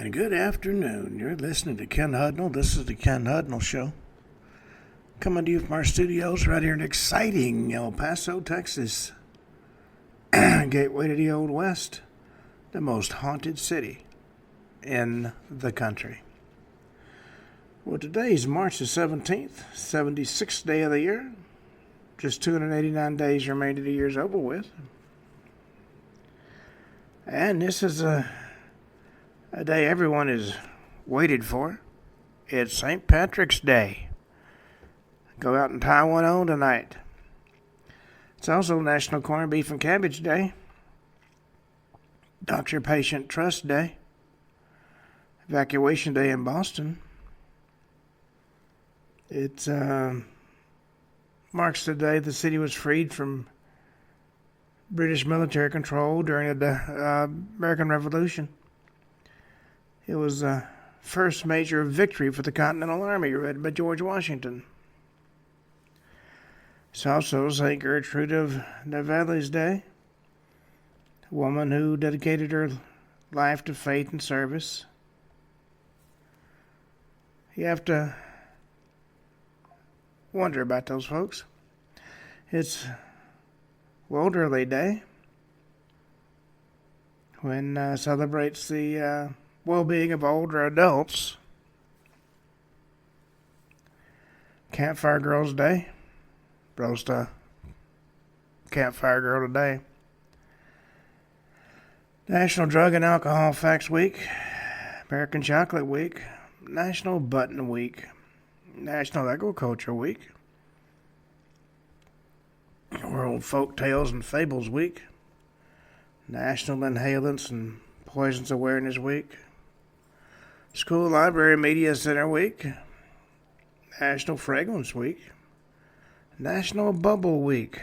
And good afternoon. You're listening to Ken Hudnall. This is the Ken Hudnall Show. Coming to you from our studios right here in exciting El Paso, Texas. Gateway to the Old West. The most haunted city in the country. Well, today is March the 17th, 76th day of the year. Just 289 days remain to the year's over with. And this is a day everyone is waited for. It's St. Patrick's Day. Go out and tie one on tonight. It's also National Corned Beef and Cabbage Day. Doctor-Patient Trust Day. Evacuation Day in Boston. It marks the day the city was freed from British military control during the American Revolution. It was the first major victory for the Continental Army, led by George Washington. It's also St. Gertrude of Nevada's Day, a woman who dedicated her life to faith and service. You have to wonder about those folks. It's Elderly Day, when celebrates the well-being of older adults. Campfire Girls Day. Roast a campfire girl today. National Drug and Alcohol Facts Week. American Chocolate Week. National Button Week. National Agriculture Week. World Folk Tales and Fables Week. National Inhalants and Poisons Awareness Week. School Library Media Center Week. National Fragrance Week. National Bubble Week.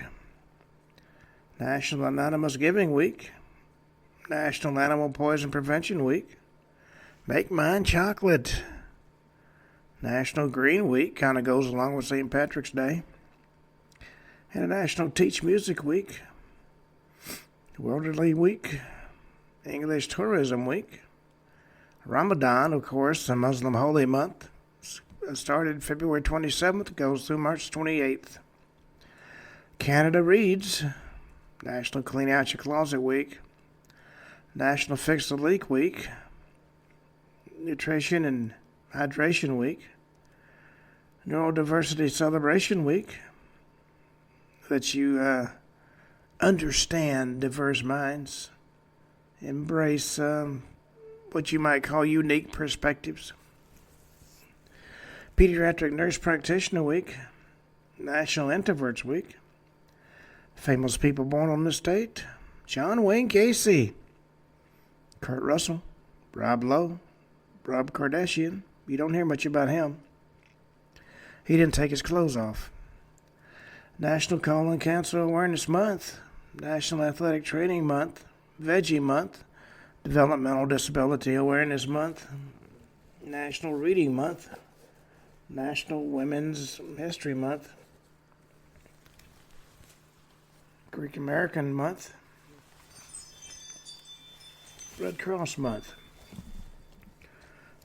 National Anonymous Giving Week. National Animal Poison Prevention Week. Make Mine Chocolate. National Green Week, kind of goes along with St. Patrick's Day. And a National Teach Music Week. Elderly Week. English Tourism Week. Ramadan, of course, the Muslim holy month. Started February 27th, goes through March 28th. Canada Reads. National Clean Out Your Closet Week. National Fix the Leak Week. Nutrition and Hydration Week. Neurodiversity Celebration Week. That you understand diverse minds. Embrace what you might call unique perspectives. Pediatric Nurse Practitioner Week. National Introverts Week. Famous people born on this date. John Wayne Gacy. Kurt Russell. Rob Lowe. Rob Kardashian. You don't hear much about him. He didn't take his clothes off. National Colon Cancer Awareness Month. National Athletic Training Month. Veggie Month. Developmental Disability Awareness Month. National Reading Month. National Women's History Month. Greek American Month. Red Cross Month.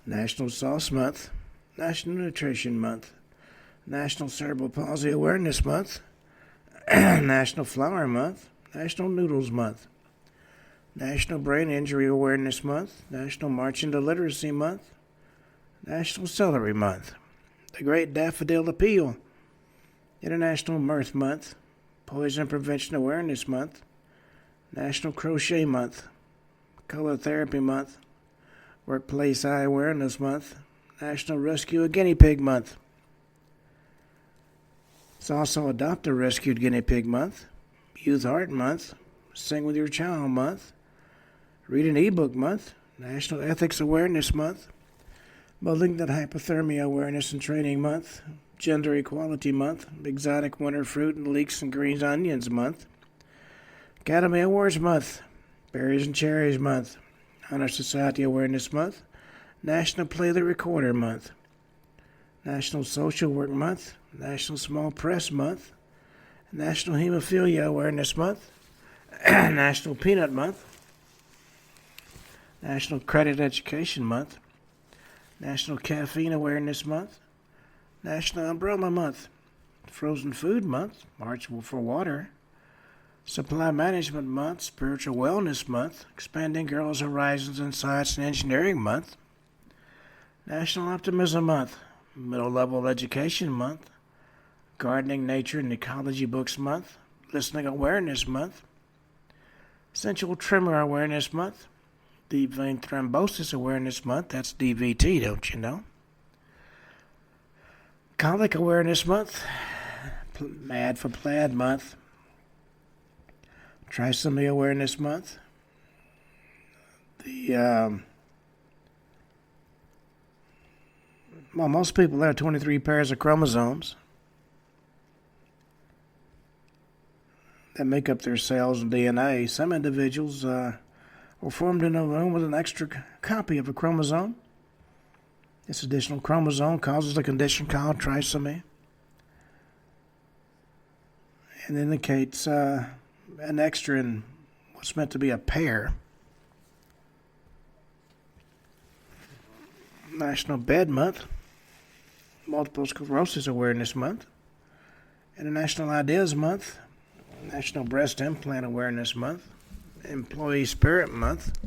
National Sauce Month. National Nutrition Month. National Cerebral Palsy Awareness Month. National Flower Month. National Noodles Month. National Brain Injury Awareness Month. National March into Literacy Month. National Celery Month. The Great Daffodil Appeal. International Mirth Month. Poison Prevention Awareness Month. National Crochet Month. Color Therapy Month. Workplace Eye Awareness Month. National Rescue a Guinea Pig Month. It's also Adopt a Rescued Guinea Pig Month. Youth Art Month. Sing with Your Child Month. Read an ebook month. National Ethics Awareness Month. Malignant Hypothermia Awareness and Training Month. Gender Equality Month. Exotic Winter Fruit and Leeks and Greens Onions Month. Academy Awards Month. Berries and Cherries Month. Honor Society Awareness Month. National Play the Recorder Month. National Social Work Month. National Small Press Month. National Hemophilia Awareness Month. National Peanut Month. National Credit Education Month, National Caffeine Awareness Month, National Umbrella Month, Frozen Food Month, March for Water, Supply Management Month, Spiritual Wellness Month, Expanding Girls' Horizons in Science and Engineering Month, National Optimism Month, Middle Level Education Month, Gardening, Nature, and Ecology Books Month, Listening Awareness Month, Sensual Tremor Awareness Month, Deep Vein Thrombosis Awareness Month, that's DVT, don't you know? Colic Awareness Month, Mad for Plaid Month, Trisomy Awareness Month, most people have 23 pairs of chromosomes that make up their cells and DNA. Some individuals were formed in a womb with an extra copy of a chromosome. This additional chromosome causes a condition called trisomy and indicates an extra in what's meant to be a pair. National Bed Month, Multiple Sclerosis Awareness Month, International Ideas Month, National Breast Implant Awareness Month, Employee Spirit Month,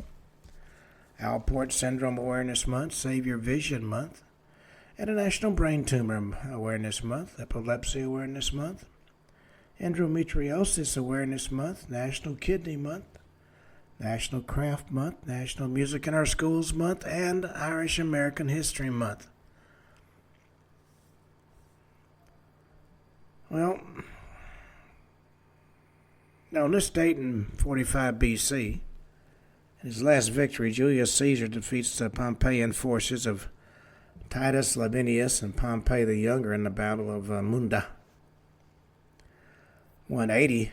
Alport Syndrome Awareness Month, Save Your Vision Month, International Brain Tumor Awareness Month, Epilepsy Awareness Month, Endometriosis Awareness Month, National Kidney Month, National Craft Month, National Music in Our Schools Month, and Irish American History Month. Well, on this date in 45 BC, in his last victory, Julius Caesar defeats the Pompeian forces of Titus Labienus and Pompey the Younger in the Battle of Munda. 180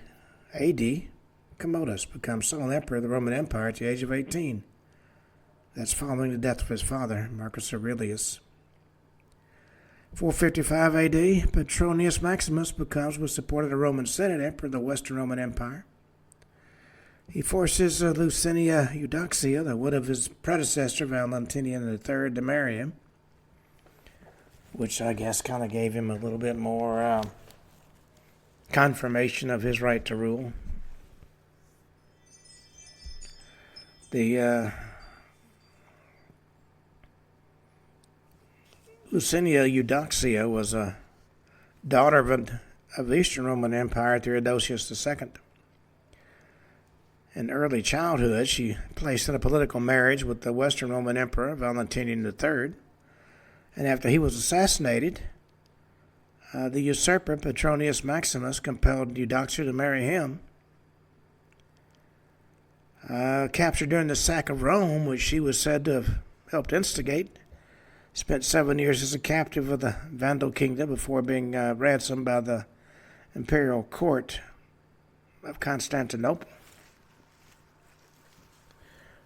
AD, Commodus becomes sole emperor of the Roman Empire at the age of 18. That's following the death of his father, Marcus Aurelius. 455 AD, Petronius Maximus becomes, with support of the Roman Senate, emperor of the Western Roman Empire. He forces Licinius Eudoxia, the widow of his predecessor Valentinian III, to marry him, which I guess kind of gave him a little bit more confirmation of his right to rule. The Licinius Eudoxia was a daughter of the Eastern Roman Empire, Theodosius II. In early childhood, she placed in a political marriage with the Western Roman Emperor, Valentinian III, and after he was assassinated, the usurper, Petronius Maximus, compelled Eudoxia to marry him. Captured during the sack of Rome, which she was said to have helped instigate, spent 7 years as a captive of the Vandal kingdom before being ransomed by the imperial court of Constantinople.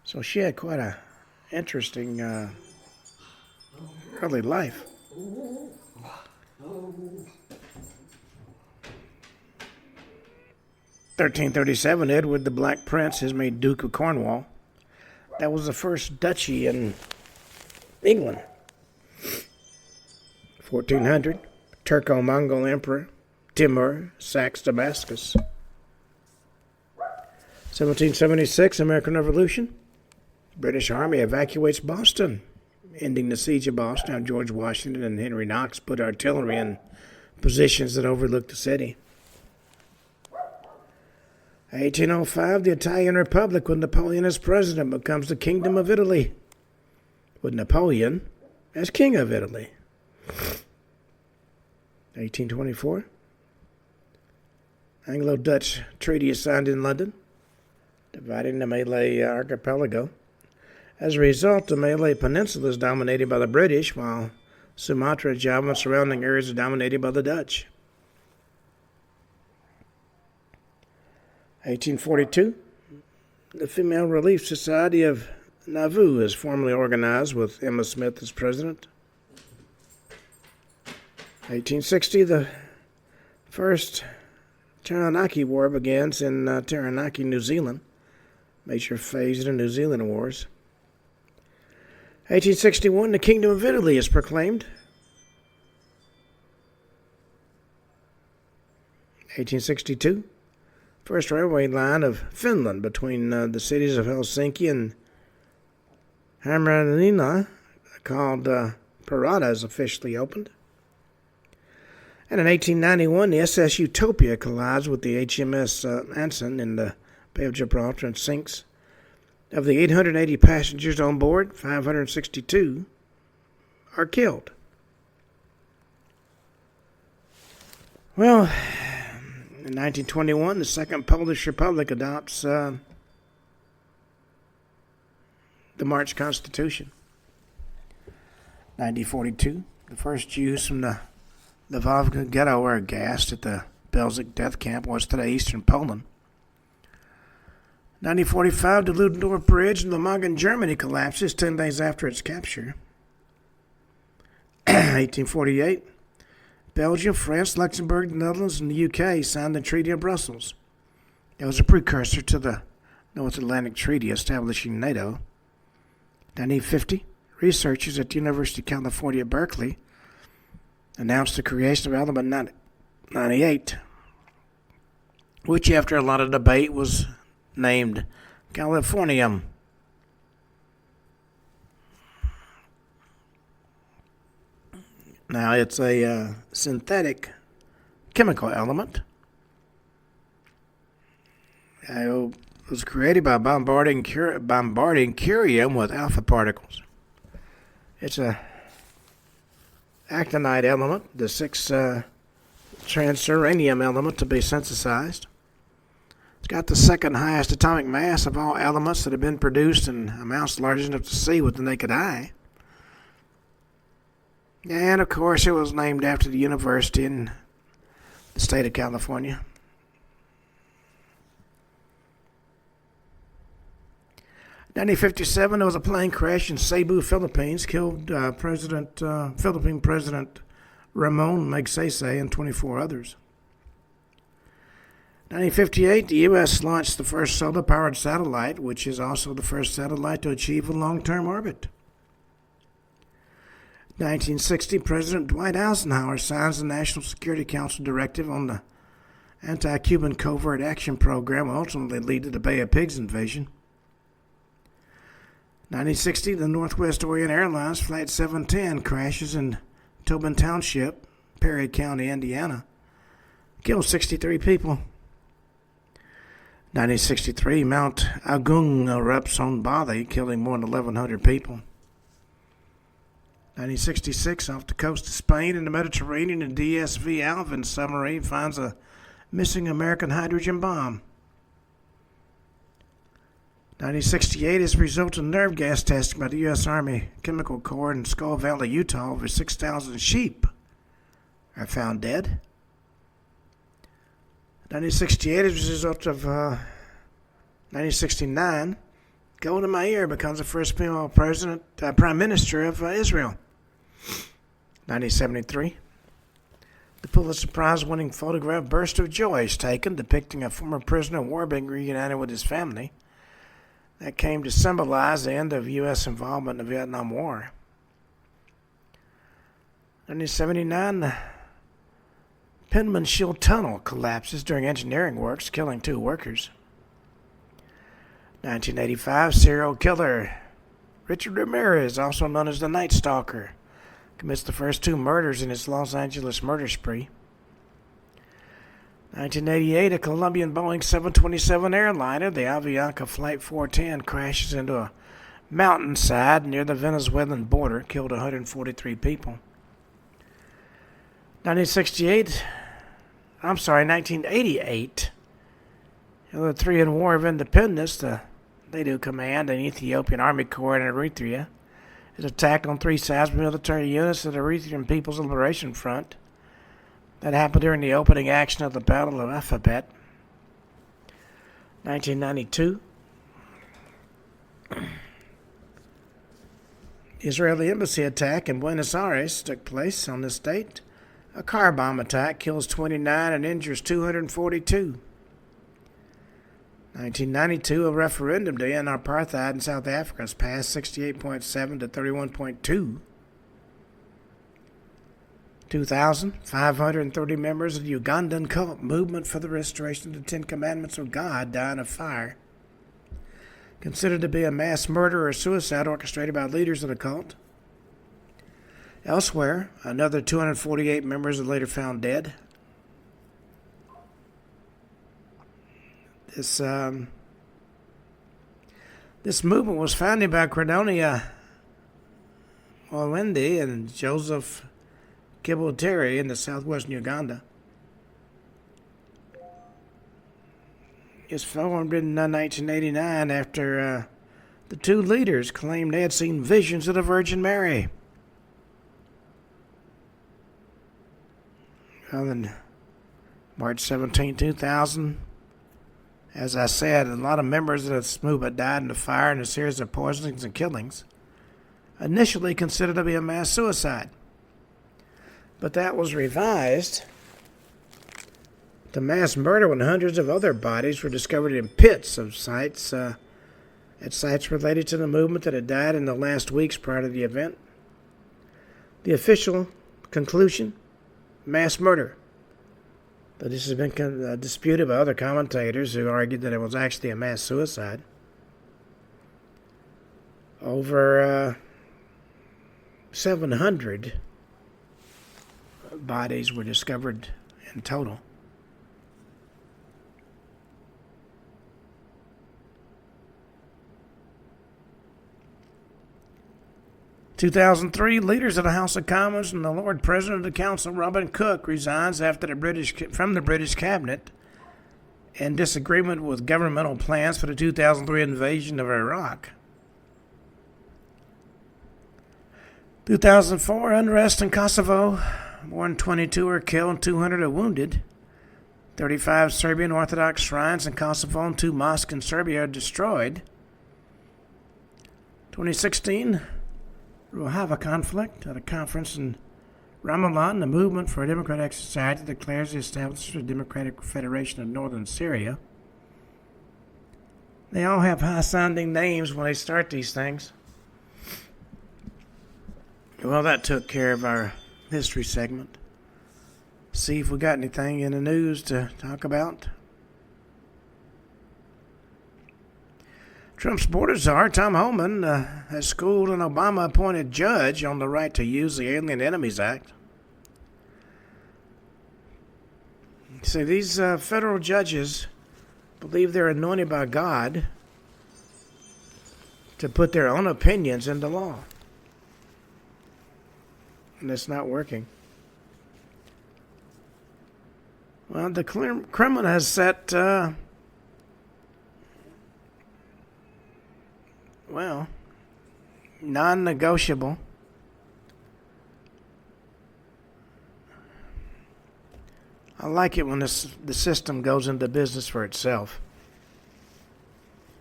So she had quite an interesting early life. 1337, Edward the Black Prince is made Duke of Cornwall. That was the first duchy in England. 1400, Turco-Mongol Emperor Timur sacks Damascus. 1776, American Revolution. British Army evacuates Boston, ending the siege of Boston. George Washington and Henry Knox put artillery in positions that overlooked the city. 1805, the Italian Republic, with Napoleon as president, becomes the Kingdom of Italy, with Napoleon as King of Italy. 1824, Anglo-Dutch treaty is signed in London, dividing the Malay archipelago. As a result, the Malay Peninsula is dominated by the British, while Sumatra, Java, and surrounding areas are dominated by the Dutch. 1842, the Female Relief Society of Nauvoo is formally organized with Emma Smith as president. 1860, the first Taranaki War begins in Taranaki, New Zealand, major phase of the New Zealand Wars. 1861, the Kingdom of Italy is proclaimed. 1862, first railway line of Finland between the cities of Helsinki and Hämeenlinna, called Parada, is officially opened. And in 1891, the SS Utopia collides with the HMS Anson in the Bay of Gibraltar and sinks. Of the 880 passengers on board, 562 are killed. Well, in 1921, the Second Polish Republic adopts the March Constitution. 1942, the first Jews from the Lvov ghetto were gassed at the Belzec death camp, was today eastern Poland. 1945, the Ludendorff Bridge in Le Mans in Germany collapses 10 days after its capture. 1848, Belgium, France, Luxembourg, the Netherlands, and the UK signed the Treaty of Brussels. It was a precursor to the North Atlantic Treaty establishing NATO. 1950, researchers at the University of California, Berkeley announced the creation of Element 98, which after a lot of debate was named Californium. Now it's a synthetic chemical element. It was created by bombarding curium with alpha particles. It's a actinide element, the 6th transuranium element to be synthesized. It's got the second highest atomic mass of all elements that have been produced in amounts large enough to see with the naked eye. And, of course, it was named after the university in the state of California. In 1957, there was a plane crash in Cebu, Philippines, killed Philippine President Ramon Magsaysay and 24 others. 1958, the U.S. launched the first solar-powered satellite, which is also the first satellite to achieve a long-term orbit. 1960, President Dwight Eisenhower signs the National Security Council directive on the anti-Cuban covert action program, will ultimately lead to the Bay of Pigs invasion. 1960, the Northwest Orient Airlines Flight 710 crashes in Tobin Township, Perry County, Indiana. Kills 63 people. 1963, Mount Agung erupts on Bali, killing more than 1,100 people. 1966, off the coast of Spain in the Mediterranean, a DSV Alvin submarine finds a missing American hydrogen bomb. 1968, as a result of nerve gas testing by the U.S. Army Chemical Corps in Skull Valley, Utah, over 6,000 sheep are found dead. 1968, as a result of 1969, Golda Meir becomes the first female prime minister of Israel. 1973, the Pulitzer Prize-winning photograph Burst of Joy is taken, depicting a former prisoner of war being reunited with his family. That came to symbolize the end of U.S. involvement in the Vietnam War. 1979, the Penman Shield Tunnel collapses during engineering works, killing 2 workers. 1985, serial killer Richard Ramirez, also known as the Night Stalker, commits the first 2 murders in his Los Angeles murder spree. 1988, a Colombian Boeing 727 airliner, the Avianca Flight 410, crashes into a mountainside near the Venezuelan border, killed 143 people. 1988, the 3 War of Independence, the NATO Command and Ethiopian Army Corps in Eritrea, is attacked on 3 sides by military units of the Eritrean People's Liberation Front. That happened during the opening action of the Battle of Alphabet. 1992, the Israeli embassy attack in Buenos Aires took place on this date. A car bomb attack kills 29 and injures 242. 1992, a referendum to end apartheid in South Africa was passed 68.7 to 31.2. 2000, 530 members of the Ugandan cult movement for the restoration of the Ten Commandments of God died in a fire considered to be a mass murder or suicide orchestrated by leaders of the cult. Elsewhere, another 248 members are later found dead. This movement was founded by Credonia Mwende and Joseph Kibwetere in the southwestern Uganda. It was formed in 1989 after the two leaders claimed they had seen visions of the Virgin Mary. Well, then, March 17, 2000, as I said, a lot of members of this movement died in the fire in a series of poisonings and killings, initially considered to be a mass suicide. But that was revised to mass murder when hundreds of other bodies were discovered in pits of sites, at sites related to the movement that had died in the last weeks prior to the event. The official conclusion: mass murder. But this has been disputed by other commentators who argued that it was actually a mass suicide. Over 700 bodies were discovered in total. In 2003, leaders of the House of Commons and the Lord President of the Council, Robin Cook, resigns from the British cabinet in disagreement with governmental plans for the 2003 invasion of Iraq. 2004, unrest in Kosovo. More than 22 are killed and 200 are wounded. 35 Serbian Orthodox shrines in Kosovo and 2 mosques in Serbia are destroyed. 2016, Rojava conflict. At a conference in Ramallah, the Movement for a Democratic Society declares the establishment of the Democratic Federation of Northern Syria. They all have high-sounding names when they start these things. Well, that took care of our history segment. See if we got anything in the news to talk about. Trump's border czar, Tom Homan, has schooled an Obama-appointed judge on the right to use the Alien Enemies Act. See, these federal judges believe they're anointed by God to put their own opinions into law. And it's not working. Well, the Kremlin has set, non-negotiable I like it when the system goes into business for itself.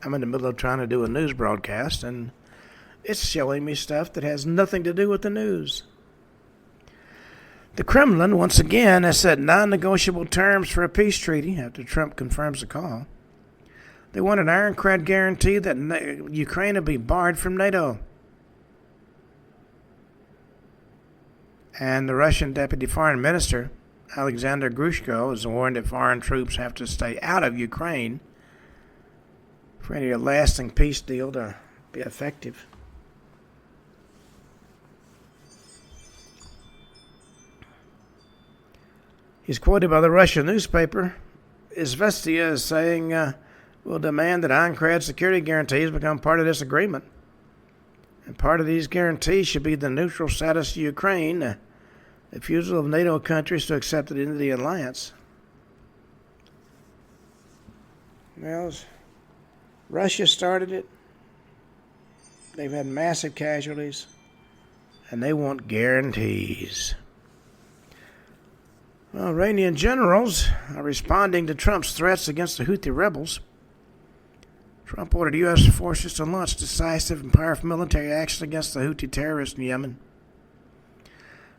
I'm in the middle of trying to do a news broadcast, and it's showing me stuff that has nothing to do with the news. The Kremlin, once again, has set non-negotiable terms for a peace treaty after Trump confirms the call. They want an ironclad guarantee that Ukraine will be barred from NATO. And the Russian Deputy Foreign Minister, Alexander Grushko, has warned that foreign troops have to stay out of Ukraine for any lasting peace deal to be effective. He's quoted by the Russian newspaper Izvestia as saying, we'll demand that ironclad security guarantees become part of this agreement. And part of these guarantees should be the neutral status of Ukraine, the refusal of NATO countries to accept it into the alliance. Well, Russia started it. They've had massive casualties, and they want guarantees. Well, Iranian generals are responding to Trump's threats against the Houthi rebels. Trump ordered U.S. forces to launch decisive and powerful military action against the Houthi terrorists in Yemen.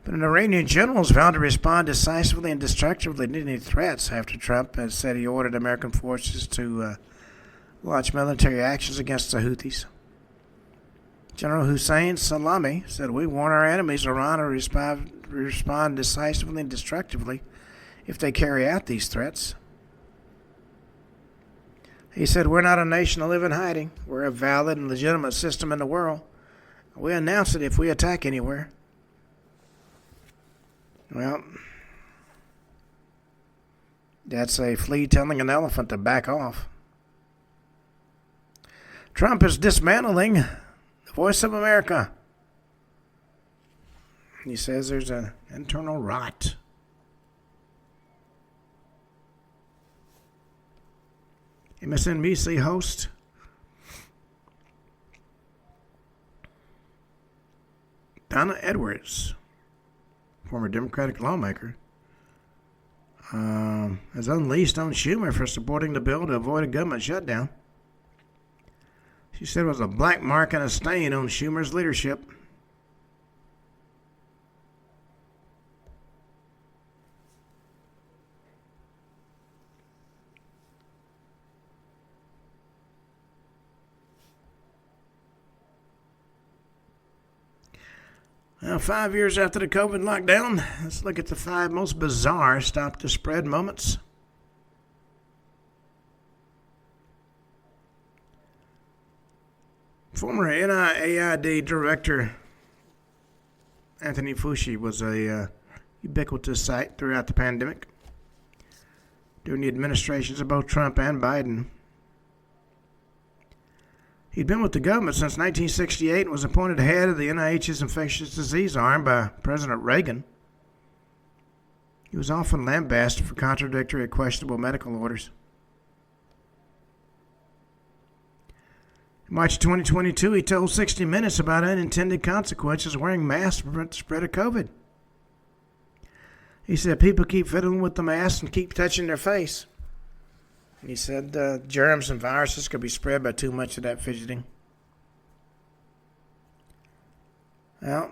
But an Iranian general has vowed to respond decisively and destructively to any threats after Trump has said he ordered American forces to launch military actions against the Houthis. General Hussein Salami said, "We warn our enemies Iran will respond decisively and destructively if they carry out these threats." He said, "We're not a nation to live in hiding. We're a valid and legitimate system in the world. We announce it if we attack anywhere." Well, that's a flea telling an elephant to back off. Trump is dismantling the Voice of America. He says there's an internal rot. MSNBC host Donna Edwards, former Democratic lawmaker, has unleashed on Schumer for supporting the bill to avoid a government shutdown. She said it was a black mark and a stain on Schumer's leadership. Now, 5 years after the COVID lockdown, let's look at the 5 most bizarre stop-the-spread moments. Former NIAID director Anthony Fauci was a ubiquitous sight throughout the pandemic during the administrations of both Trump and Biden. He'd been with the government since 1968 and was appointed head of the NIH's infectious disease arm by President Reagan. He was often lambasted for contradictory or questionable medical orders. In March 2022, he told 60 Minutes about unintended consequences of wearing masks to prevent the spread of COVID. He said people keep fiddling with the mask and keep touching their face. He said germs and viruses could be spread by too much of that fidgeting. Well,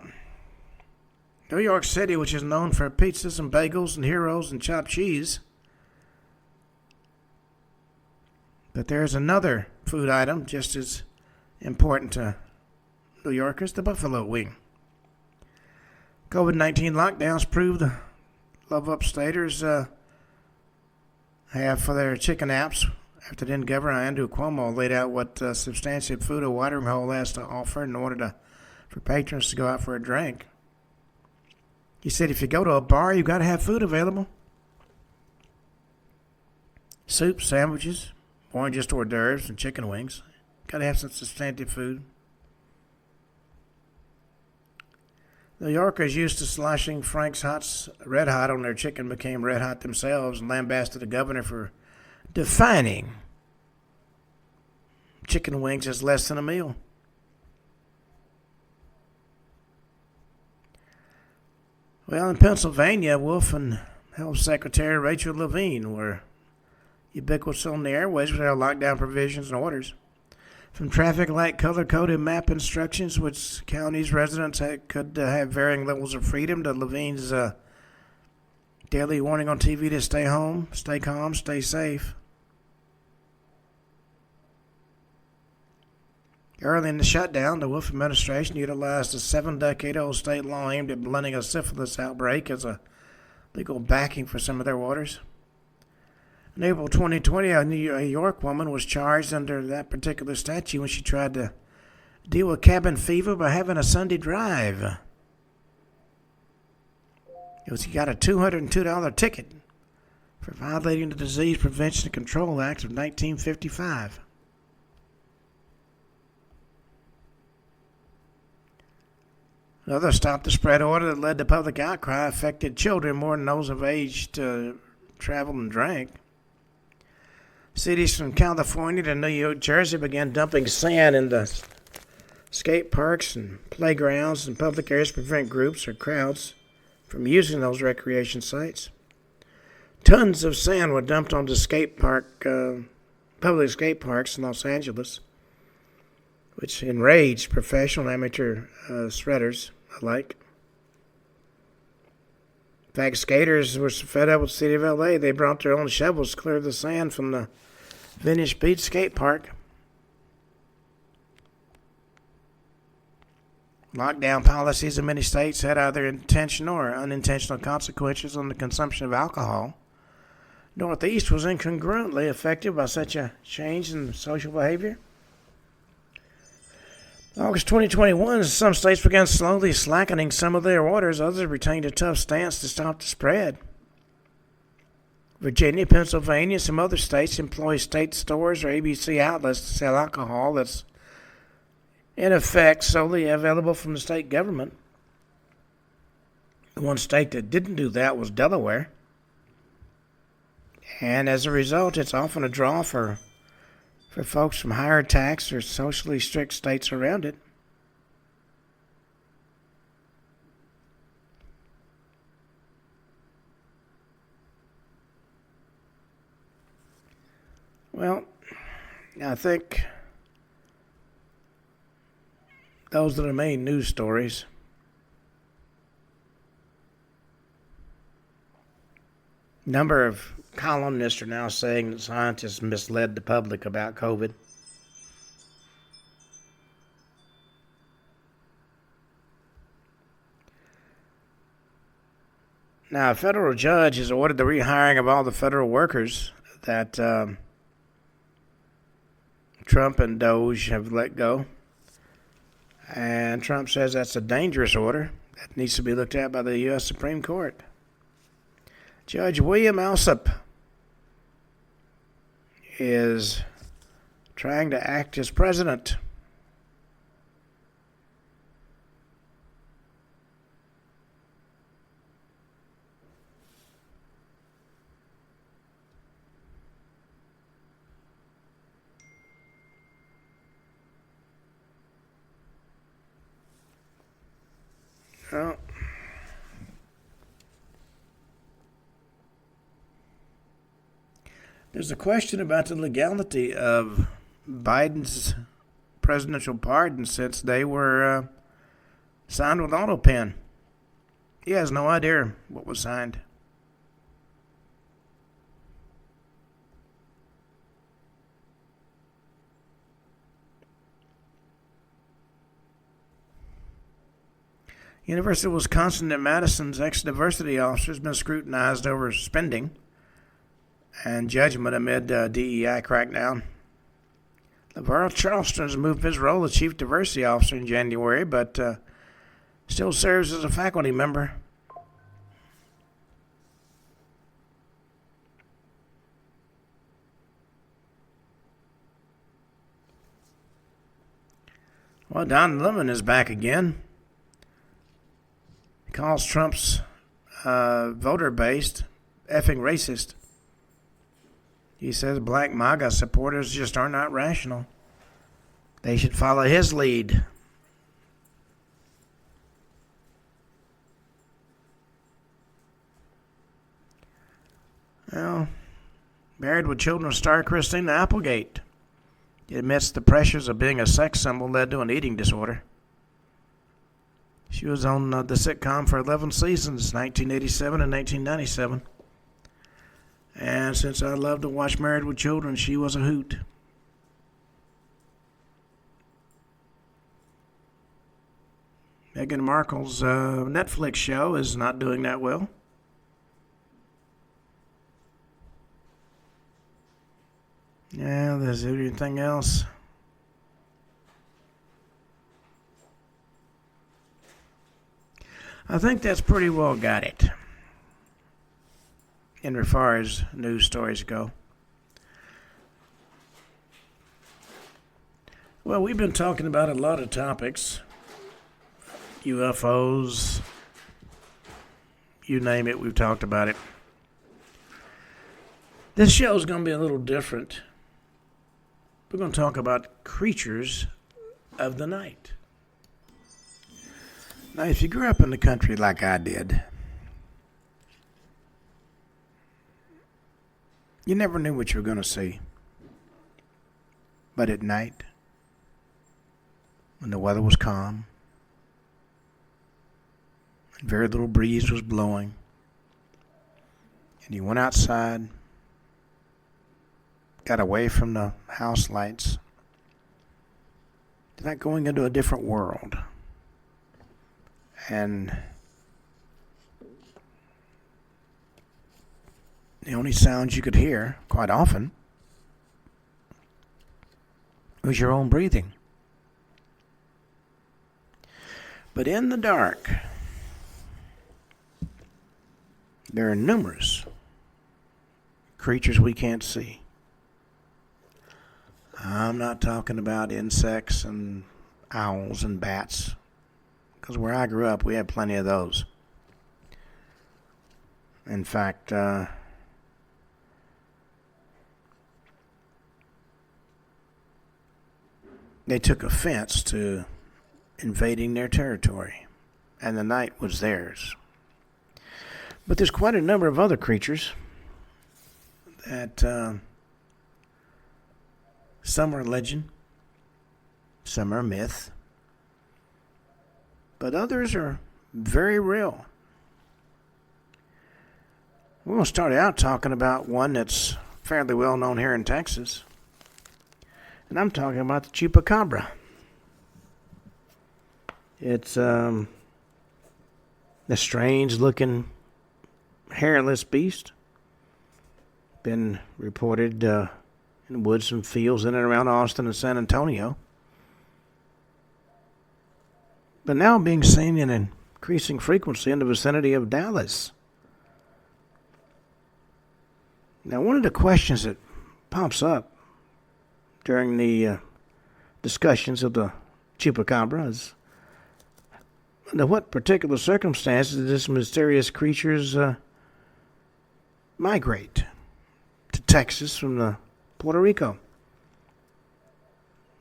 New York City, which is known for pizzas and bagels and heroes and chopped cheese, but there's another food item just as important to New Yorkers, the buffalo wing. COVID-19 lockdowns proved the love upstaters have for their chicken apps after then Governor Andrew Cuomo laid out what substantive food a watering hole has to offer in order for patrons to go out for a drink. He said if you go to a bar, you've got to have food available. Soup, sandwiches, more than just hors d'oeuvres and chicken wings. Got to have some substantive food. New Yorkers used to sloshing Frank's Red Hot on their chicken became red hot themselves and lambasted the governor for defining chicken wings as less than a meal. Well, in Pennsylvania, Wolf and Health Secretary Rachel Levine were ubiquitous on the airways with their lockdown provisions and orders. From traffic light color-coded map instructions, which counties residents could have varying levels of freedom, to Levine's daily warning on TV to stay home, stay calm, stay safe. Early in the shutdown, the Wolf administration utilized a 7-decade-old state law aimed at blunting a syphilis outbreak as a legal backing for some of their orders. In April 2020, a New York woman was charged under that particular statute when she tried to deal with cabin fever by having a Sunday drive. She got a $202 ticket for violating the Disease Prevention and Control Act of 1955. Another stop-the-spread order that led to public outcry affected children more than those of age to travel and drink. Cities from California to New Jersey began dumping sand into skate parks and playgrounds and public areas to prevent groups or crowds from using those recreation sites. Tons of sand were dumped onto public skate parks in Los Angeles, which enraged professional and amateur shredders alike. In fact, skaters were so fed up with the city of L.A., they brought their own shovels to clear the sand from the Venice Beach skate park. Lockdown policies in many states had either intentional or unintentional consequences on the consumption of alcohol. Northeast was incongruently affected by such a change in social behavior. August 2021, some states began slowly slackening some of their orders. Others retained a tough stance to stop the spread. Virginia, Pennsylvania, and some other states employ state stores or ABC outlets to sell alcohol that's in effect solely available from the state government. The one state that didn't do that was Delaware. And as a result, it's often a draw for folks from higher tax or socially strict states around it. Well, I think those are the main news stories. Number of columnists are now saying that scientists misled the public about COVID. Now, a federal judge has ordered the rehiring of all the federal workers that Trump and Doge have let go. And Trump says that's a dangerous order that needs to be looked at by the U.S. Supreme Court. Judge William Alsop is trying to act as president. Well, there's a question about the legality of Biden's presidential pardon since they were signed with AutoPen. He has no idea what was signed. University of Wisconsin at Madison's ex-diversity officer has been scrutinized over spending and judgment amid DEI crackdown. LaVarl Charleston has moved his role as chief diversity officer in January, but still serves as a faculty member. Well, Don Lemon is back again. He calls Trump's voter base effing racist. He says black MAGA supporters just are not rational. They should follow his lead. Well, Married with Children star Christina Applegate admits the pressures of being a sex symbol led to an eating disorder. She was on the sitcom for 11 seasons, 1987 and 1997. And since I love to watch Married with Children, she was a hoot. Meghan Markle's Netflix show is not doing that well. Yeah, there's anything else. I think that's pretty well got it in as far as news stories go. Well, we've been talking about a lot of topics. UFOs, you name it, we've talked about it. This show is going to be a little different. We're going to talk about creatures of the night. Now, if you grew up in the country like I did, you never knew what you were going to see. But at night, when the weather was calm, and very little breeze was blowing, and you went outside, got away from the house lights, it's like going into a different world. And the only sounds you could hear, quite often, was your own breathing. But in the dark, there are numerous creatures we can't see. I'm not talking about insects and owls and bats, because where I grew up, we had plenty of those. In fact, they took offense to invading their territory, and the night was theirs. But there's quite a number of other creatures that some are legend, some are myth, but others are very real. We're going to start out talking about one that's fairly well known here in Texas, and I'm talking about the chupacabra. It's a strange-looking, hairless beast. Been reported in woods and fields in and around Austin and San Antonio. But now being seen in increasing frequency in the vicinity of Dallas. Now, one of the questions that pops up during the discussions of the chupacabra is, under what particular circumstances did this mysterious creatures migrate to Texas from Puerto Rico?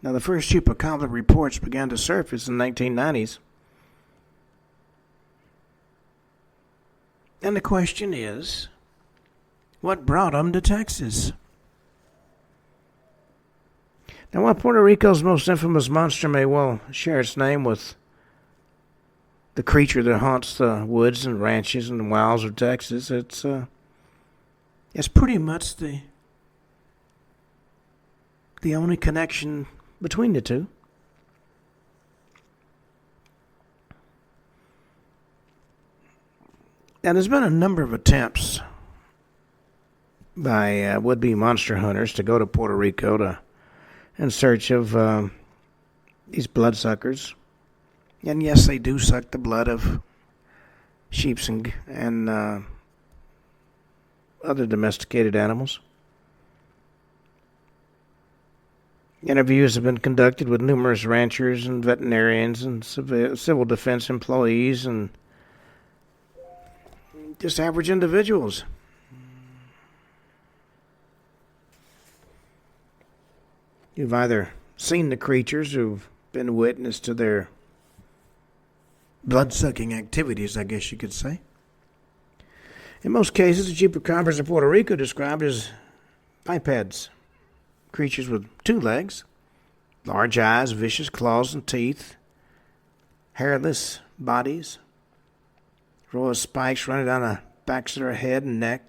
Now, the first chupacabra reports began to surface in the 1990s. And the question is, what brought them to Texas? Now, while Puerto Rico's most infamous monster may well share its name with the creature that haunts the woods and ranches and the wilds of Texas, it's pretty much the only connection between the two. Now, there's been a number of attempts by would-be monster hunters to go to Puerto Rico in search of these bloodsuckers. And yes, they do suck the blood of sheep and other domesticated animals. Interviews have been conducted with numerous ranchers and veterinarians and civil defense employees and just average individuals. You've either seen the creatures who've been witness to their blood-sucking activities, I guess you could say. In most cases, the chupacabras of Puerto Rico are described as bipeds, creatures with 2 legs, large eyes, vicious claws and teeth, hairless bodies, row of spikes running down the backs of their head and neck.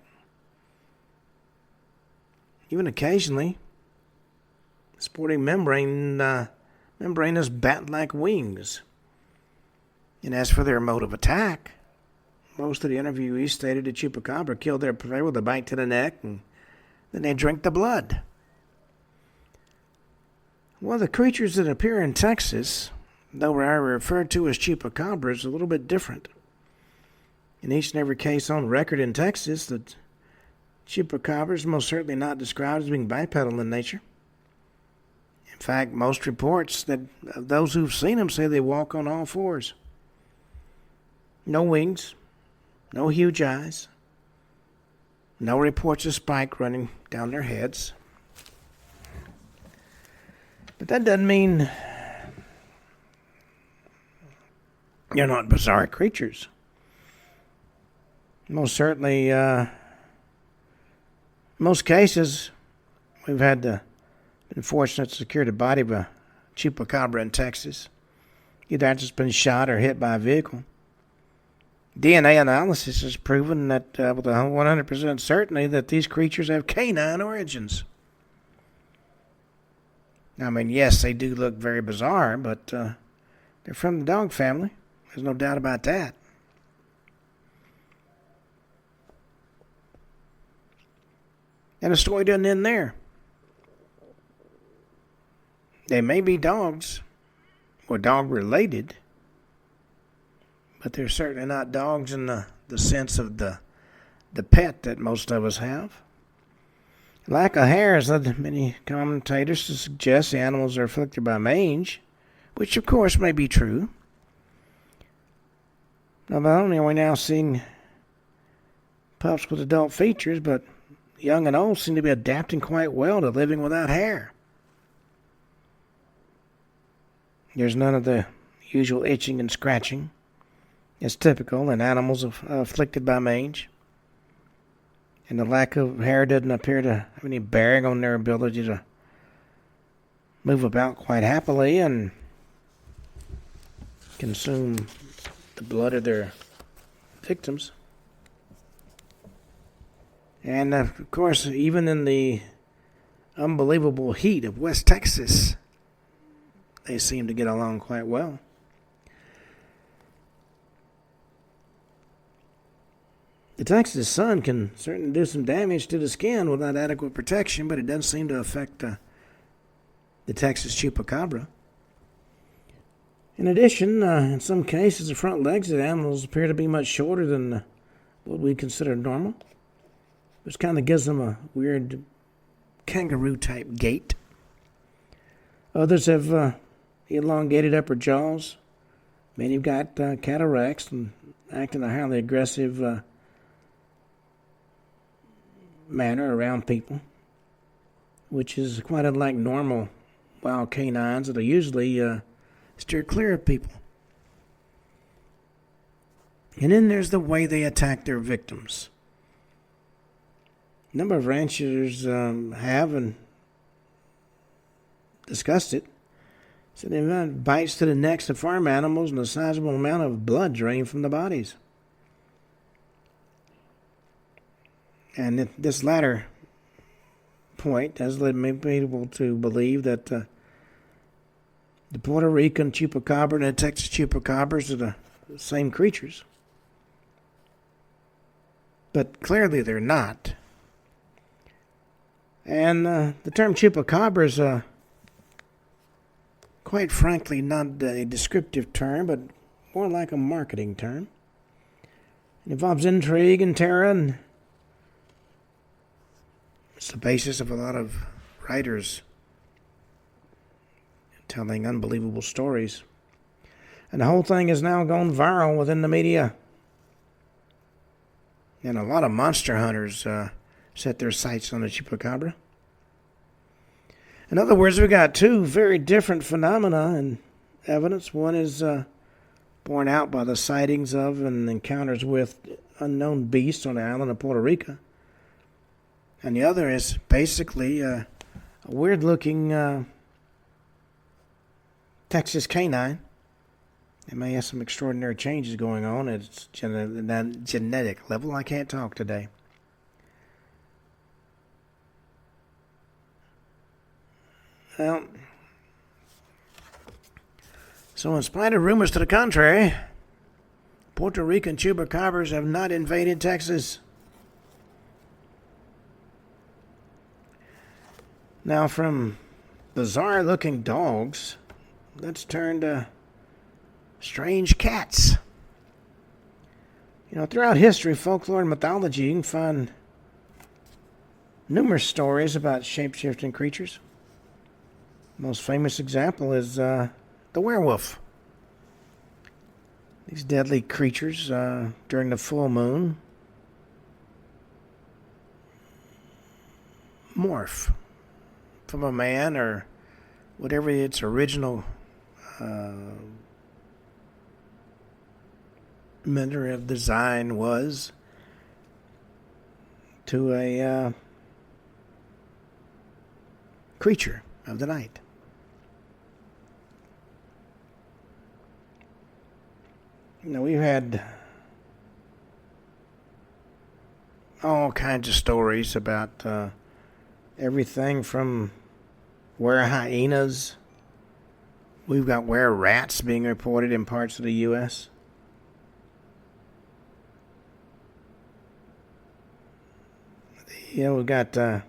Even occasionally, sporting membranous bat-like wings. And as for their mode of attack, most of the interviewees stated the chupacabra killed their prey with a bite to the neck, and then they drink the blood. Well, the creatures that appear in Texas, though are referred to as chupacabras, is a little bit different. In each and every case on record in Texas, the chupacabra is most certainly not described as being bipedal in nature. In fact, most reports that those who've seen them say they walk on all fours. No wings, no huge eyes, no reports of spike running down their heads. But that doesn't mean you're not bizarre creatures. Most certainly, most cases, we've had been fortunate to secure the body of a chupacabra in Texas. Either it's just been shot or hit by a vehicle. DNA analysis has proven that with 100% certainty that these creatures have canine origins. I mean, yes, they do look very bizarre, but they're from the dog family, There's no doubt about that. And the story doesn't end there. They may be dogs, or dog-related, but they're certainly not dogs in the sense of the pet that most of us have. Lack of hair has led many commentators to suggest the animals are afflicted by mange, which of course may be true. Not only are we now seeing pups with adult features, but young and old seem to be adapting quite well to living without hair. There's none of the usual itching and scratching. It's typical in animals afflicted by mange. And the lack of hair doesn't appear to have any bearing on their ability to move about quite happily and consume the blood of their victims. And of course, even in the unbelievable heat of West Texas, they seem to get along quite well. The Texas sun can certainly do some damage to the skin without adequate protection, but it doesn't seem to affect the Texas chupacabra. In addition, in some cases, the front legs of the animals appear to be much shorter than what we consider normal, which kind of gives them a weird kangaroo-type gait. Others have elongated upper jaws. Many have got cataracts and act in a highly aggressive manner around people, which is quite unlike normal wild canines that are usually steer clear of people. And then there's the way they attack their victims. A number of ranchers have and discussed it. So they've had bites to the necks of farm animals and a sizable amount of blood drained from the bodies. And this latter point has led many people to believe that the Puerto Rican chupacabra and the Texas chupacabras are the same creatures. But clearly they're not. And the term chupacabra is quite frankly not a descriptive term, but more like a marketing term. It involves intrigue and terror, and it's the basis of a lot of writers telling unbelievable stories. And the whole thing has now gone viral within the media. And a lot of monster hunters set their sights on the chupacabra. In other words, we got two very different phenomena and evidence. One is borne out by the sightings of and encounters with unknown beasts on the island of Puerto Rico. And the other is basically a weird-looking Texas canine. It may have some extraordinary changes going on at its genetic level. I can't talk today. Well, so in spite of rumors to the contrary, Puerto Rican chupacabras have not invaded Texas. Now, from bizarre-looking dogs, let's turn to strange cats. You know, throughout history, folklore, and mythology, you can find numerous stories about shape-shifting creatures. The most famous example is the werewolf. These deadly creatures, during the full moon, morph from a man or whatever its original manner of design was to a creature of the night. You know, we've had all kinds of stories about everything from were hyenas. We've got were rats being reported in parts of the U.S. We've got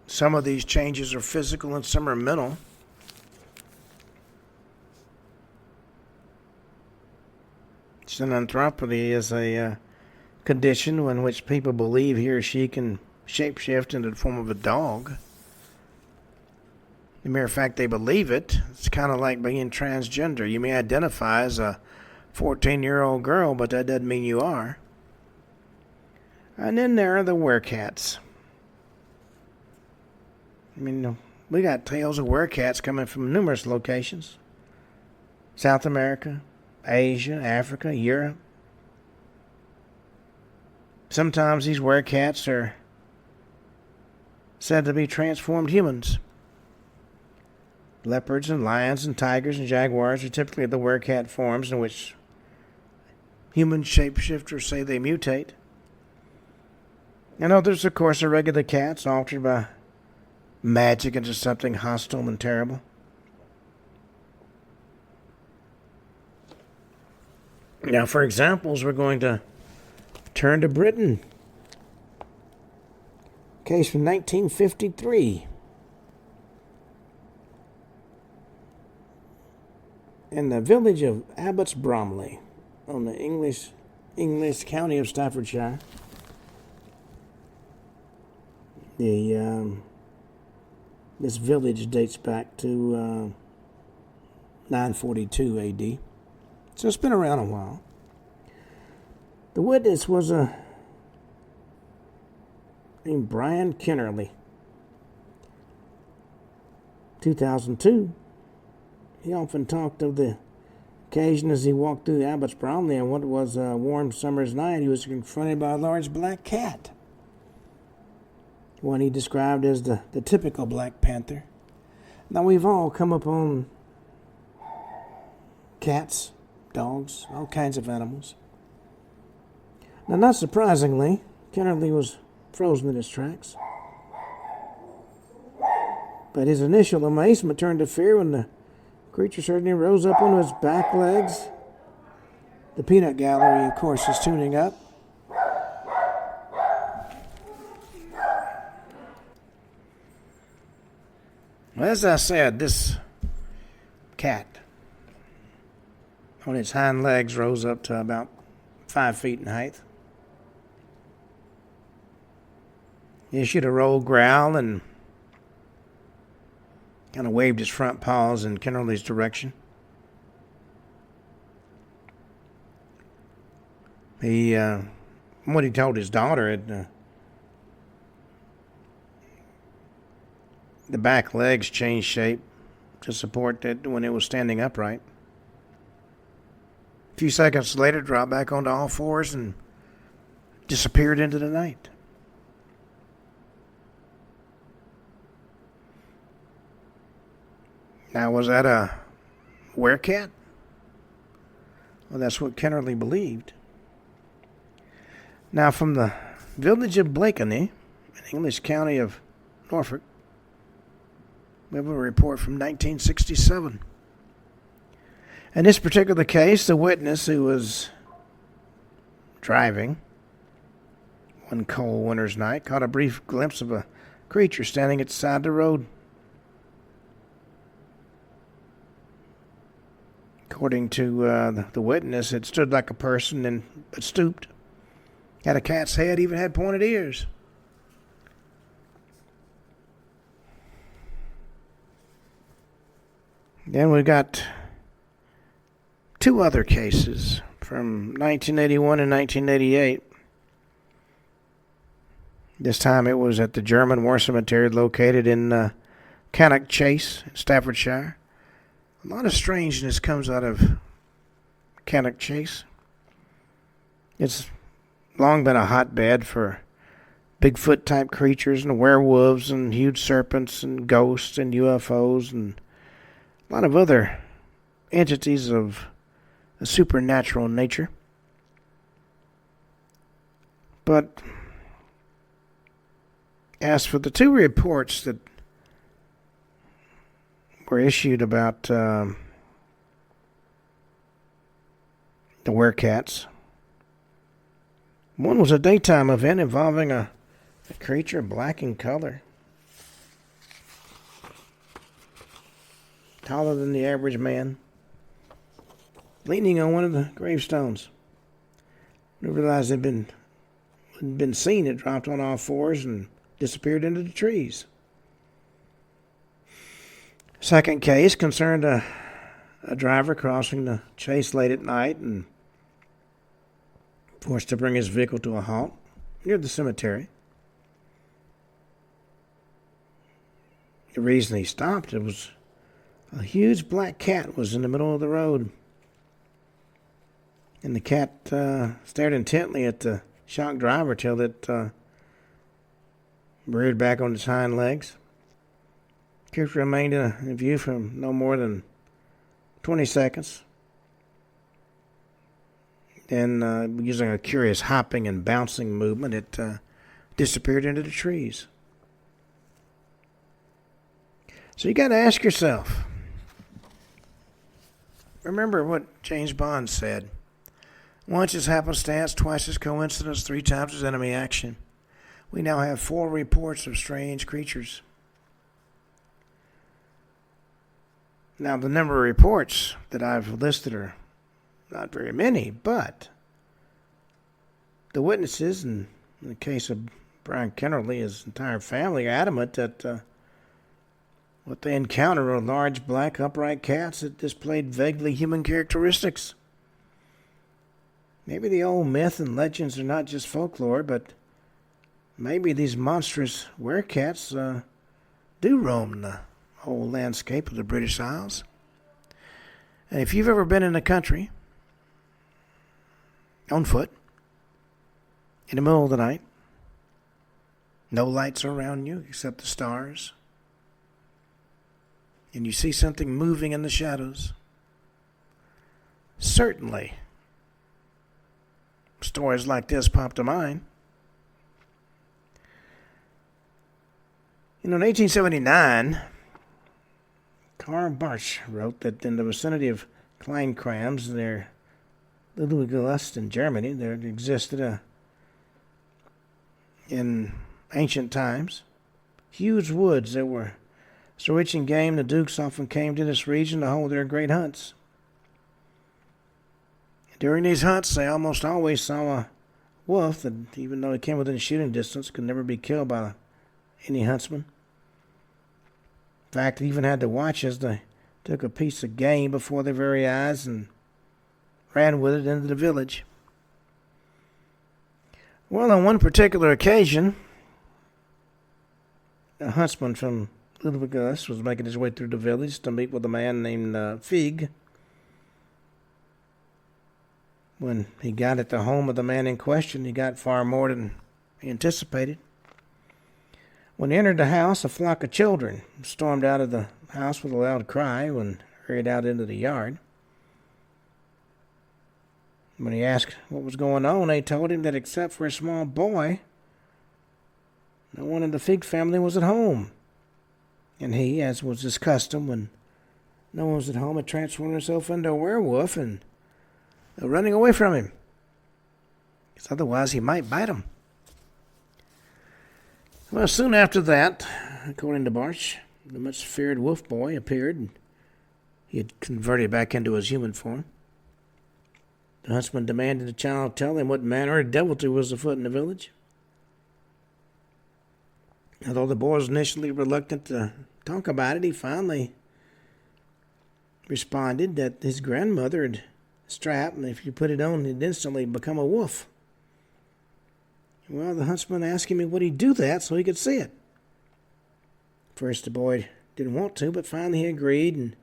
some of these changes are physical and some are mental. Synanthropy is a condition in which people believe he or she can shapeshift into the form of a dog. The mere fact they believe it, it's kind of like being transgender. You may identify as a 14-year-old girl, but that doesn't mean you are. And then there are the werecats. I mean, we got tales of werecats coming from numerous locations. South America, Asia, Africa, Europe. Sometimes these werecats are said to be transformed humans. Leopards and lions and tigers and jaguars are typically the werecat forms in which human shapeshifters say they mutate. And others, of course, are regular cats altered by magic into something hostile and terrible. Now, for examples, we're going to turn to Britain. Case from 1953. In the village of Abbots Bromley, on the English county of Staffordshire, this village dates back to 942 A.D., so it's been around a while. The witness was named Brian Kennerly. 2002. He often talked of the occasion as he walked through Abbots Bromley on what was a warm summer's night. He was confronted by a large black cat, one he described as the typical Black Panther. Now, we've all come upon cats, dogs, all kinds of animals. Now, not surprisingly, Kennerly was frozen in his tracks. But his initial amazement turned to fear when the creature suddenly rose up on his back legs. The peanut gallery, of course, is tuning up. Well, as I said, this cat on its hind legs rose up to about 5 feet in height. He issued a low growl and kind of waved his front paws in Kennerly's direction. What he told his daughter, the back legs changed shape to support it when it was standing upright. A few seconds later, dropped back onto all fours and disappeared into the night. Now, was that a werecat? Well, that's what Kennerly believed. Now, from the village of Blakeney, in English county of Norfolk, we have a report from 1967. In this particular case, the witness, who was driving one cold winter's night, caught a brief glimpse of a creature standing at the side of the road. According to the witness, it stood like a person but stooped. Had a cat's head, even had pointed ears. Then we got two other cases from 1981 and 1988. This time it was at the German War Cemetery located in Cannock Chase, in Staffordshire. A lot of strangeness comes out of Cannock Chase. It's long been a hotbed for Bigfoot-type creatures and werewolves and huge serpents and ghosts and UFOs and a lot of other entities of a supernatural nature. But as for the two reports that were issued about the werecats, One was a daytime event involving a creature black in color, taller than the average man, leaning on one of the gravestones. When it realized it had been seen, it dropped on all fours and disappeared into the trees. Second case concerned a driver crossing the chase late at night and forced to bring his vehicle to a halt near the cemetery. The reason he stopped, it was a huge black cat was in the middle of the road. And the cat stared intently at the shocked driver till it reared back on its hind legs. The creature remained in view for no more than 20 seconds. Then, using a curious hopping and bouncing movement, it disappeared into the trees. So you got to ask yourself, remember what James Bond said, once is happenstance, twice is coincidence, three times is enemy action. We now have 4 reports of strange creatures. Now, the number of reports that I've listed are not very many, but the witnesses, in the case of Brian Kennerly, his entire family, are adamant that what they encountered were large, black, upright cats that displayed vaguely human characteristics. Maybe the old myth and legends are not just folklore, but maybe these monstrous werecats do roam the whole landscape of the British Isles. And if you've ever been in the country, on foot, in the middle of the night, no lights around you except the stars, and you see something moving in the shadows, certainly stories like this pop to mind. In 1879, Karl Barth wrote that in the vicinity of Kleinkrams, near Ludwigslust in Germany, there existed in ancient times huge woods that were so rich in game the dukes often came to this region to hold their great hunts. During these hunts, they almost always saw a wolf that, even though it came within shooting distance, could never be killed by any huntsman. In fact, they even had to watch as they took a piece of game before their very eyes and ran with it into the village. Well, on one particular occasion, a huntsman from Ludwigslust was making his way through the village to meet with a man named Fig. When he got at the home of the man in question, he got far more than he anticipated. When he entered the house, a flock of children stormed out of the house with a loud cry and hurried out into the yard. When he asked what was going on, they told him that except for a small boy, no one in the Fig family was at home. And he, as was his custom when no one was at home, had transformed himself into a werewolf and running away from him, because otherwise he might bite him. Well, soon after that, according to Barth, the much feared wolf boy appeared, and he had converted back into his human form. The huntsman demanded the child tell him what manner of deviltry was afoot in the village. Although the boy was initially reluctant to talk about it, he finally responded that his grandmother had strap, and if you put it on, it'd instantly become a wolf. Well, the huntsman asked him would he do that so he could see it. First, the boy didn't want to, but finally he agreed, and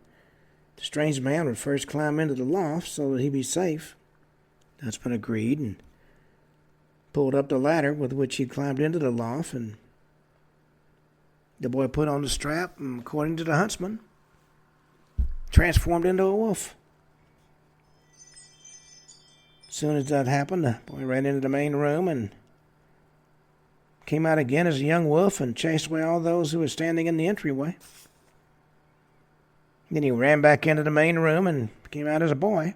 the strange man would first climb into the loft so that he'd be safe. The huntsman agreed and pulled up the ladder with which he climbed into the loft, and the boy put on the strap and, according to the huntsman, transformed into a wolf. As soon as that happened, the boy ran into the main room and came out again as a young wolf and chased away all those who were standing in the entryway. Then he ran back into the main room and came out as a boy.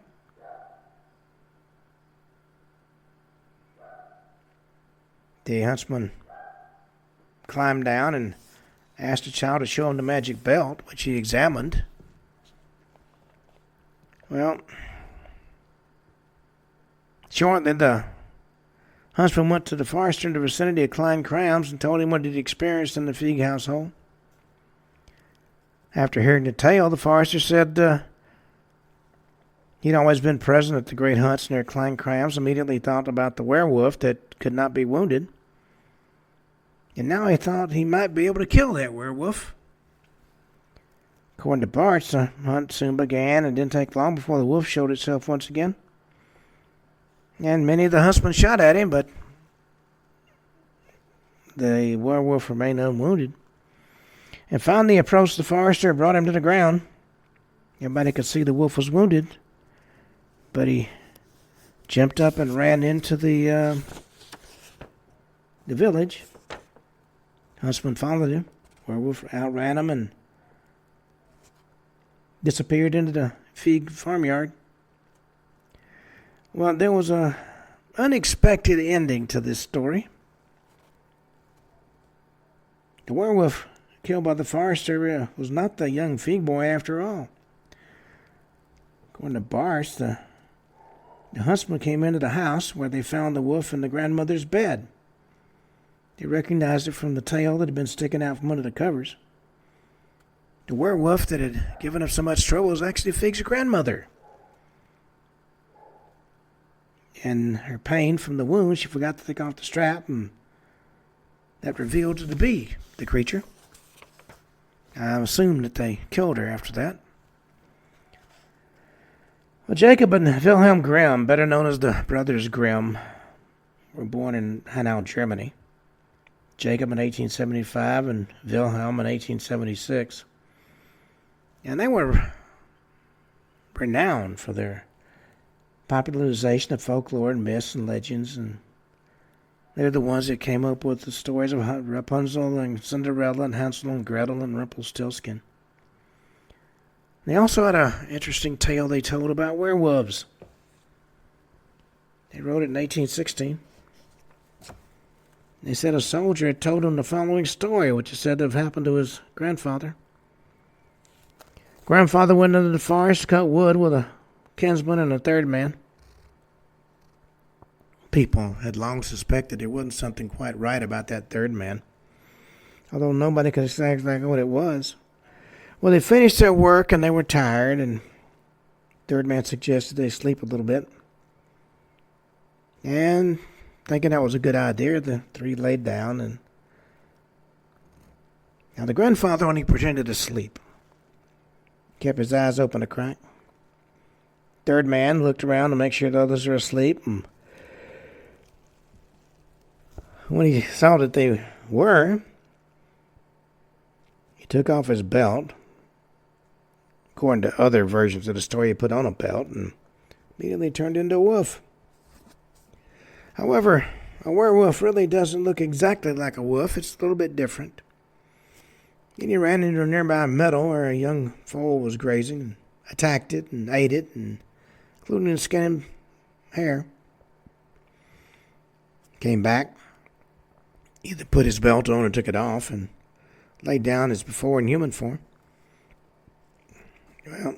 The huntsman climbed down and asked the child to show him the magic belt, which he examined. Well, shortly the huntsman went to the forester in the vicinity of Klein Crams and told him what he'd experienced in the Feig household. After hearing the tale, the forester said he'd always been present at the great hunts near Klein Crams, immediately thought about the werewolf that could not be wounded. And now he thought he might be able to kill that werewolf. According to Bartz, the hunt soon began and didn't take long before the wolf showed itself once again. And many of the huntsmen shot at him, but the werewolf remained unwounded. And finally approached the forester and brought him to the ground. Everybody could see the wolf was wounded, but he jumped up and ran into the village. Huntsman followed him. Werewolf outran him and disappeared into the Feig farmyard. Well, there was an unexpected ending to this story. The werewolf killed by the forester was not the young Feig boy after all. According to Bartz, the huntsman came into the house where they found the wolf in the grandmother's bed. They recognized it from the tail that had been sticking out from under the covers. The werewolf that had given up so much trouble was actually Feig's grandmother. In her pain from the wound, she forgot to take off the strap, and that revealed to be the creature. I assumed that they killed her after that. Well, Jacob and Wilhelm Grimm, better known as the Brothers Grimm, were born in Hanau, Germany. Jacob in 1875 and Wilhelm in 1876. And they were renowned for their popularization of folklore and myths and legends, and they're the ones that came up with the stories of Rapunzel and Cinderella and Hansel and Gretel and Rumpelstiltskin. They also had an interesting tale they told about werewolves. They wrote it in 1816. They said a soldier had told him the following story, which is said to have happened to his grandfather. Grandfather went into the forest to cut wood with a kinsman and a third man. People had long suspected there wasn't something quite right about that third man, although nobody could say exactly what it was. Well, they finished their work and they were tired, and third man suggested they sleep a little bit. And thinking that was a good idea, the three laid down, and now the grandfather only pretended to sleep. Kept his eyes open a crack. Third man looked around to make sure the others were asleep, and when he saw that they were, he took off his belt. According to other versions of the story, he put on a belt and immediately turned into a wolf. However, a werewolf really doesn't look exactly like a wolf. It's a little bit different. Then he ran into a nearby meadow where a young foal was grazing and attacked it and ate it, including its skin and hair. Came back, either put his belt on or took it off, and laid down as before in human form. Well,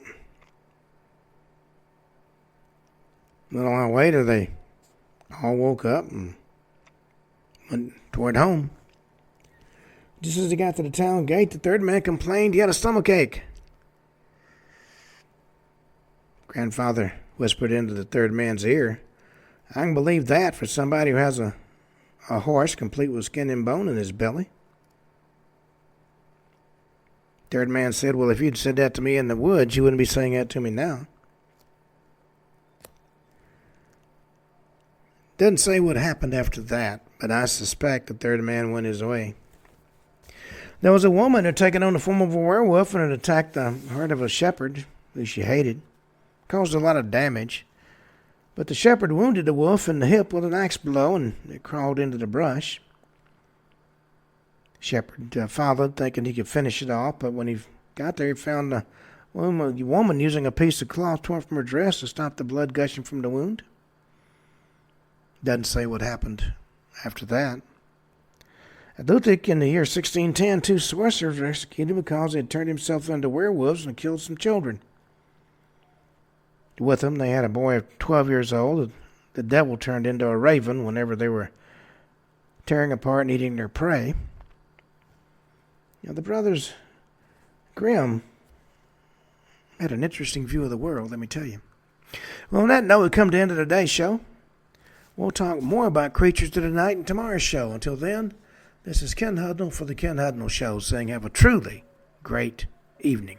a little while later, they all woke up and went toward home. Just as he got to the town gate, the third man complained he had a stomachache. Grandfather whispered into the third man's ear, "I can believe that for somebody who has a horse complete with skin and bone in his belly." Third man said, "Well, if you'd said that to me in the woods, you wouldn't be saying that to me now." Doesn't say what happened after that, but I suspect the third man went his way. There was a woman who had taken on the form of a werewolf and had attacked the herd of a shepherd who she hated. Caused a lot of damage, but the shepherd wounded the wolf in the hip with an axe blow, and it crawled into the brush. Shepherd followed, thinking he could finish it off, but when he got there, he found a woman using a piece of cloth torn from her dress to stop the blood gushing from the wound. Doesn't say what happened after that. At Lutic in the year 1610, two sorcerers were executed because they had turned himself into werewolves and killed some children. With them, they had a boy of 12 years old. The devil turned into a raven whenever they were tearing apart and eating their prey. The brothers Grimm had an interesting view of the world, let me tell you. Well, on that note, we come to the end of today's show. We'll talk more about creatures of the night in tomorrow's show. Until then, this is Ken Hudnall for the Ken Hudnall Show saying have a truly great evening.